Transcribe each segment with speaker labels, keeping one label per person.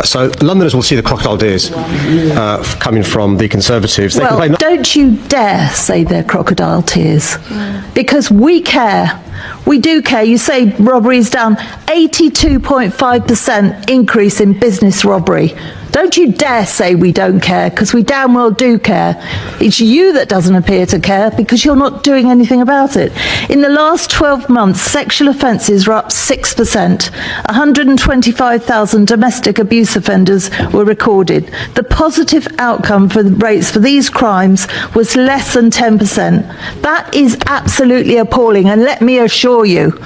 Speaker 1: So Londoners will see the crocodile tears coming from the Conservatives.
Speaker 2: Well, don't you dare say they're crocodile tears, because we care. We do care. You say robbery's down, 82.5% increase in business robbery. Don't you dare say we don't care, because we damn well do care. It's you that doesn't appear to care because you're not doing anything about it. In the last 12 months, sexual offences were up 6%. 125,000 domestic abuse offenders were recorded. The positive outcome for the rates for these crimes was less than 10%. That is absolutely appalling, and let me assure you,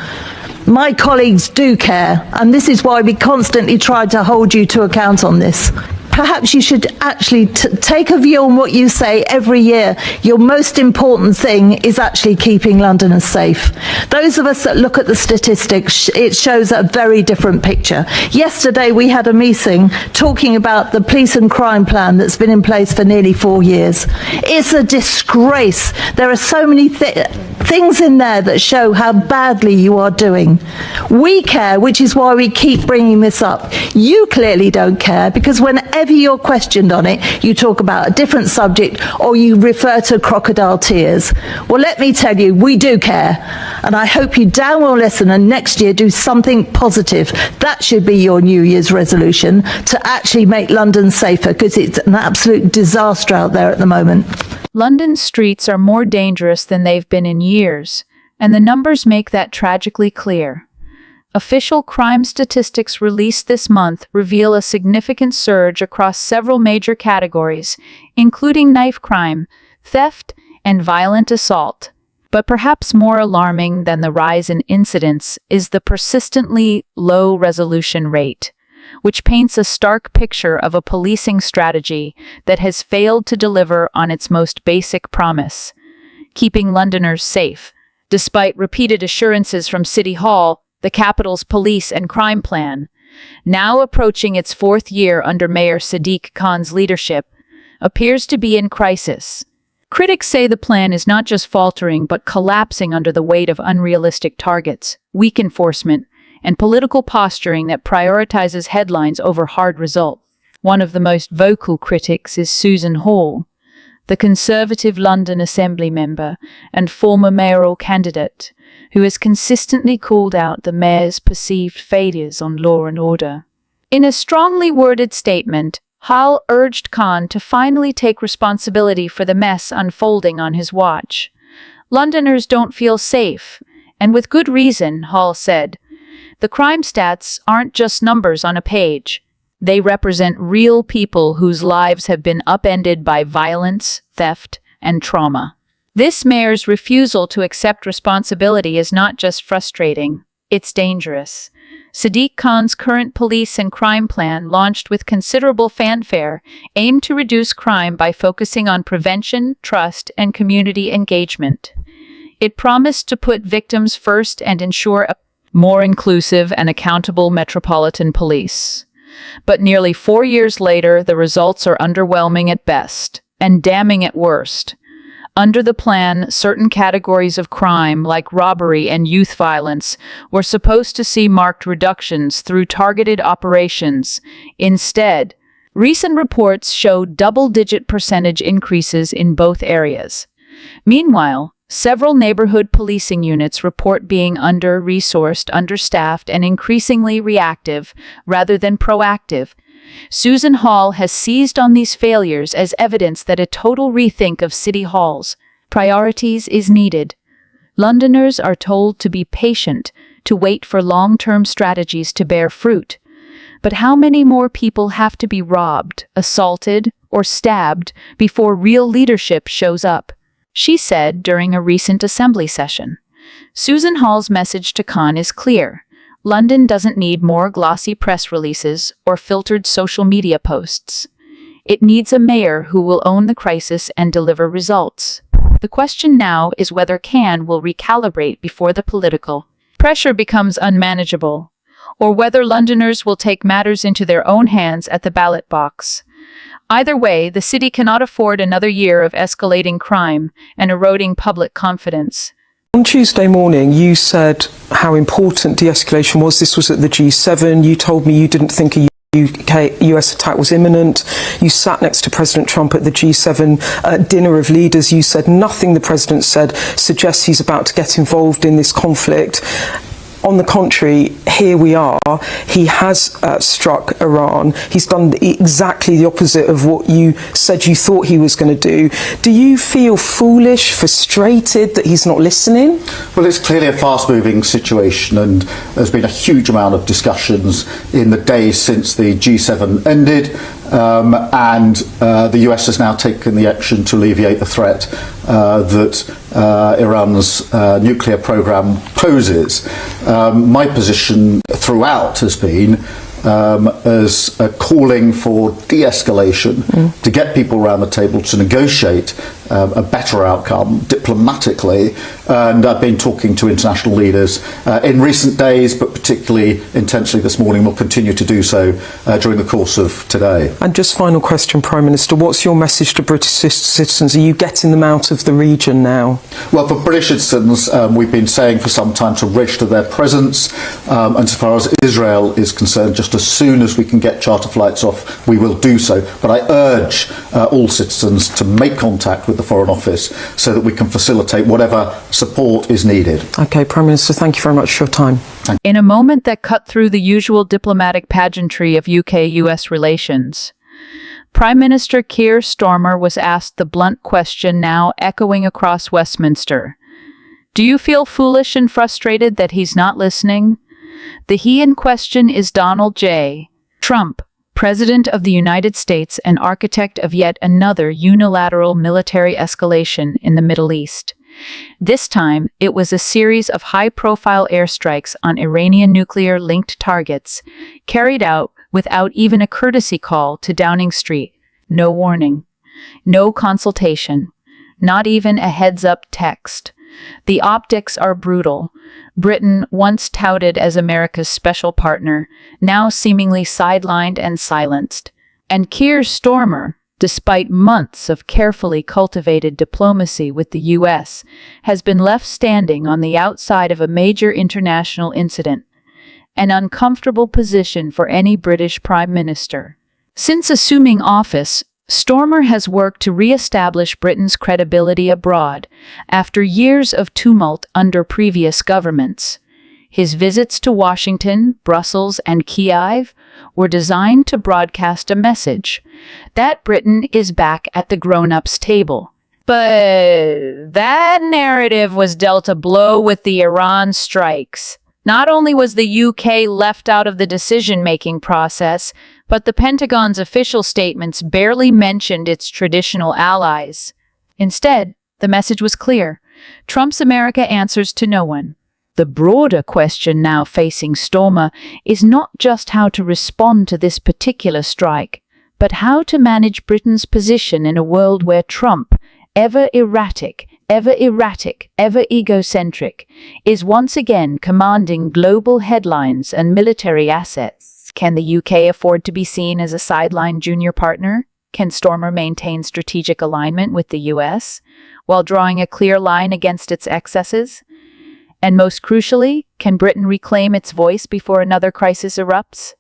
Speaker 2: my colleagues do care, and this is why we constantly try to hold you to account on this. Perhaps you should actually take a view on what you say every year. Your most important thing is actually keeping Londoners safe. Those of us that look at the statistics, it shows a very different picture. Yesterday we had a meeting talking about the police and crime plan that's been in place for nearly 4 years. It's a disgrace. There are so many things in there that show how badly you are doing. We care, which is why we keep bringing this up. You clearly don't care, because whenever you're questioned on it, you talk about a different subject or you refer to crocodile tears. Well, let me tell you, we do care, and I hope you damn well listen and next year do something positive. That should be your New Year's resolution, to actually make London safer, because it's an absolute disaster out there at the moment.
Speaker 3: London's streets are more dangerous than they've been in years, and the numbers make that tragically clear. Official crime statistics released this month reveal a significant surge across several major categories, including knife crime, theft, and violent assault. But perhaps more alarming than the rise in incidents is the persistently low resolution rate, which paints a stark picture of a policing strategy that has failed to deliver on its most basic promise: keeping Londoners safe. Despite repeated assurances from City Hall, the capital's police and crime plan, now approaching its 4th year under Mayor Sadiq Khan's leadership, appears to be in crisis. Critics say the plan is not just faltering but collapsing under the weight of unrealistic targets, weak enforcement, and political posturing that prioritizes headlines over hard results. One of the most vocal critics is Susan Hall, the Conservative London Assembly member and former mayoral candidate, who has consistently called out the mayor's perceived failures on law and order. In a strongly worded statement, Hall urged Khan to finally take responsibility for the mess unfolding on his watch. Londoners don't feel safe, and with good reason, Hall said. The crime stats aren't just numbers on a page. They represent real people whose lives have been upended by violence, theft, and trauma. This mayor's refusal to accept responsibility is not just frustrating, it's dangerous. Sadiq Khan's current police and crime plan, launched with considerable fanfare, aimed to reduce crime by focusing on prevention, trust, and community engagement. It promised to put victims first and ensure a more inclusive and accountable metropolitan police. But nearly 4 years later, the results are underwhelming at best and damning at worst. Under the plan, certain categories of crime, like robbery and youth violence, were supposed to see marked reductions through targeted operations. Instead, recent reports show double-digit percentage increases in both areas. Meanwhile, several neighborhood policing units report being under-resourced, understaffed, and increasingly reactive rather than proactive. Susan Hall has seized on these failures as evidence that a total rethink of City Hall's priorities is needed. Londoners are told to be patient, to wait for long-term strategies to bear fruit. But how many more people have to be robbed, assaulted, or stabbed before real leadership shows up? She said during a recent assembly session. Susan Hall's message to Khan is clear. London doesn't need more glossy press releases or filtered social media posts. It needs a mayor who will own the crisis and deliver results. The question now is whether Khan will recalibrate before the political pressure becomes unmanageable, or whether Londoners will take matters into their own hands at the ballot box. Either way, the city cannot afford another year of escalating crime and eroding public confidence.
Speaker 4: On Tuesday morning, you said how important de-escalation was. This was at the G7. You told me you didn't think a US attack was imminent. You sat next to President Trump at the G7 dinner of leaders. You said nothing the president said suggests he's about to get involved in this conflict. On the contrary, here we are. He has struck Iran. He's done exactly the opposite of what you said you thought he was going to do. Do you feel foolish, frustrated that he's not listening?
Speaker 5: Well, it's clearly a fast-moving situation, and there's been a huge amount of discussions in the days since the G7 ended, and the US has now taken the action to alleviate the threat that Iran's nuclear program poses. My position throughout has been as calling for de-escalation, to get people around the table to negotiate a better outcome diplomatically, and I've been talking to international leaders in recent days, but particularly intensely this morning. We'll continue to do so during the course of today.
Speaker 4: And just final question, Prime Minister, what's your message to British citizens? Are you getting them out of the region now?
Speaker 5: Well, for British citizens, we've been saying for some time to register their presence, and as far as Israel is concerned, just as soon as we can get charter flights off, we will do so. But I urge all citizens to make contact with the Foreign Office so that we can facilitate whatever support is needed.
Speaker 4: Okay, Prime Minister, thank you very much for your time.
Speaker 3: In a moment that cut through the usual diplomatic pageantry of UK-US relations, Prime Minister Keir Starmer was asked the blunt question now echoing across Westminster. Do you feel foolish and frustrated that he's not listening? The he in question is Donald J. Trump, President of the United States and architect of yet another unilateral military escalation in the Middle East. This time, it was a series of high-profile airstrikes on Iranian nuclear-linked targets, carried out without even a courtesy call to Downing Street. No warning. No consultation. Not even a heads-up text. The optics are brutal. Britain, once touted as America's special partner, now seemingly sidelined and silenced. And Keir Starmer, despite months of carefully cultivated diplomacy with the US, has been left standing on the outside of a major international incident, an uncomfortable position for any British Prime Minister. Since assuming office, Starmer has worked to re-establish Britain's credibility abroad after years of tumult under previous governments. His visits to Washington, Brussels, and Kyiv were designed to broadcast a message that Britain is back at the grown-ups table. But that narrative was dealt a blow with the Iran strikes. Not only was the UK left out of the decision-making process, but the Pentagon's official statements barely mentioned its traditional allies. Instead, the message was clear. Trump's America answers to no one. The broader question now facing Starmer is not just how to respond to this particular strike, but how to manage Britain's position in a world where Trump, ever erratic, ever egocentric, is once again commanding global headlines and military assets. Can the UK afford to be seen as a sideline junior partner? Can Starmer maintain strategic alignment with the US while drawing a clear line against its excesses? And most crucially, can Britain reclaim its voice before another crisis erupts?